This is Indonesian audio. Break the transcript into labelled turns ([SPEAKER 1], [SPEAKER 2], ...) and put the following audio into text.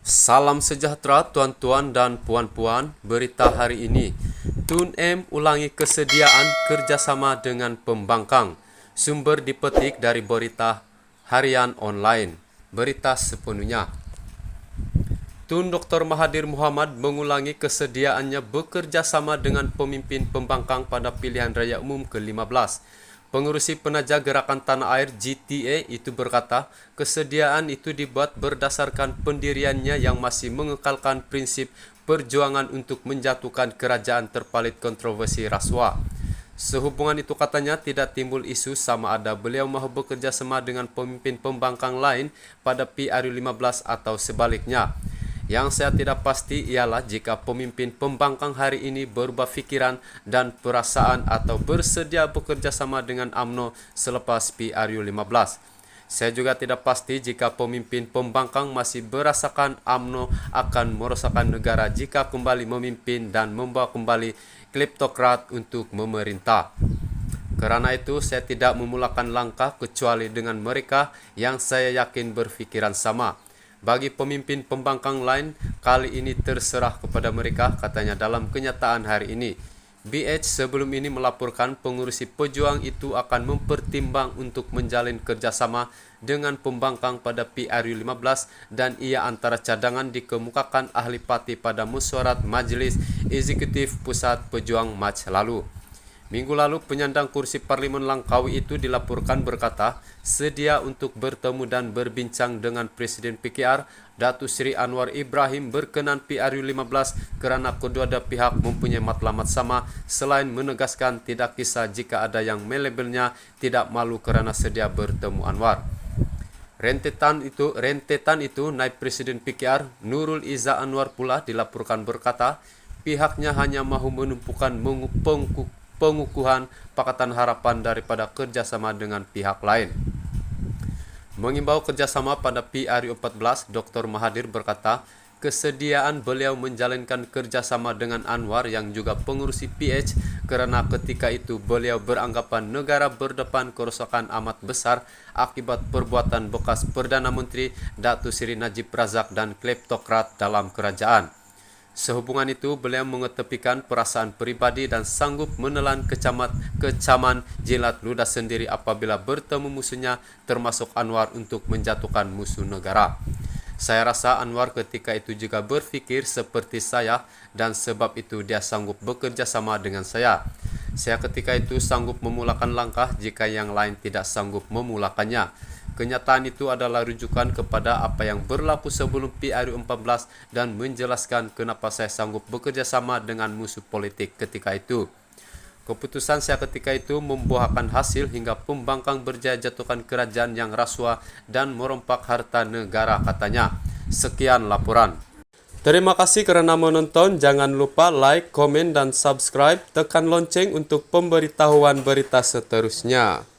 [SPEAKER 1] Salam sejahtera tuan-tuan dan puan-puan. Berita hari ini, Tun M ulangi kesediaan kerjasama dengan pembangkang. Sumber dipetik dari berita harian online. Berita sepenuhnya. Tun Dr. Mahathir Mohamad mengulangi kesediaannya bekerja sama dengan pemimpin pembangkang pada pilihan raya umum ke-15. Pengurusi Penaja Gerakan Tanah Air GTA itu berkata, kesediaan itu dibuat berdasarkan pendiriannya yang masih mengekalkan prinsip perjuangan untuk menjatuhkan kerajaan terpalit kontroversi rasuah. Sehubungan itu katanya tidak timbul isu sama ada beliau mahu bekerja sama dengan pemimpin pembangkang lain pada PRU15 atau sebaliknya. Yang saya tidak pasti ialah jika pemimpin pembangkang hari ini berubah fikiran dan perasaan atau bersedia bekerja sama dengan UMNO selepas PRU15. Saya juga tidak pasti jika pemimpin pembangkang masih berasakan UMNO akan merosakkan negara jika kembali memimpin dan membawa kembali kleptokrat untuk memerintah. Karena itu saya tidak memulakan langkah kecuali dengan mereka yang saya yakin berfikiran sama. Bagi pemimpin pembangkang lain, kali ini terserah kepada mereka, katanya dalam kenyataan hari ini. BH sebelum ini melaporkan pengurusi pejuang itu akan mempertimbang untuk menjalin kerjasama dengan pembangkang pada PRU15 dan ia antara cadangan dikemukakan ahli parti pada musyawarat Majelis Eksekutif Pusat Pejuang Mac lalu. Minggu lalu, penyandang kursi Parlimen Langkawi itu dilaporkan berkata sedia untuk bertemu dan berbincang dengan Presiden PKR, Datuk Seri Anwar Ibrahim berkenan PRU15 kerana kedua pihak mempunyai matlamat sama selain menegaskan tidak kisah jika ada yang melabelnya tidak malu kerana sedia bertemu Anwar. Rentetan itu Naib Presiden PKR Nurul Izzah Anwar pula dilaporkan berkata pihaknya hanya mahu menumpukan pengukuhan Pakatan Harapan daripada kerjasama dengan pihak lain. Mengimbau kerjasama pada PRU14, Dr. Mahathir berkata, kesediaan beliau menjalankan kerjasama dengan Anwar yang juga pengurusi PH kerana ketika itu beliau beranggapan negara berdepan kerosakan amat besar akibat perbuatan bekas Perdana Menteri Datuk Seri Najib Razak dan kleptokrat dalam kerajaan. Sehubungan itu, beliau mengetepikan perasaan pribadi dan sanggup menelan kecaman jilat ludah sendiri apabila bertemu musuhnya termasuk Anwar untuk menjatuhkan musuh negara. Saya rasa Anwar ketika itu juga berfikir seperti saya dan sebab itu dia sanggup bekerja sama dengan saya. Saya ketika itu sanggup memulakan langkah jika yang lain tidak sanggup memulakannya. Kenyataan itu adalah rujukan kepada apa yang berlaku sebelum PRU14 dan menjelaskan kenapa saya sanggup bekerja sama dengan musuh politik ketika itu. Keputusan saya ketika itu membuahkan hasil hingga pembangkang berjaya jatuhkan kerajaan yang rasuah dan merompak harta negara, katanya. Sekian laporan. Terima kasih kerana menonton. Jangan lupa like, komen dan subscribe. Tekan lonceng untuk pemberitahuan berita seterusnya.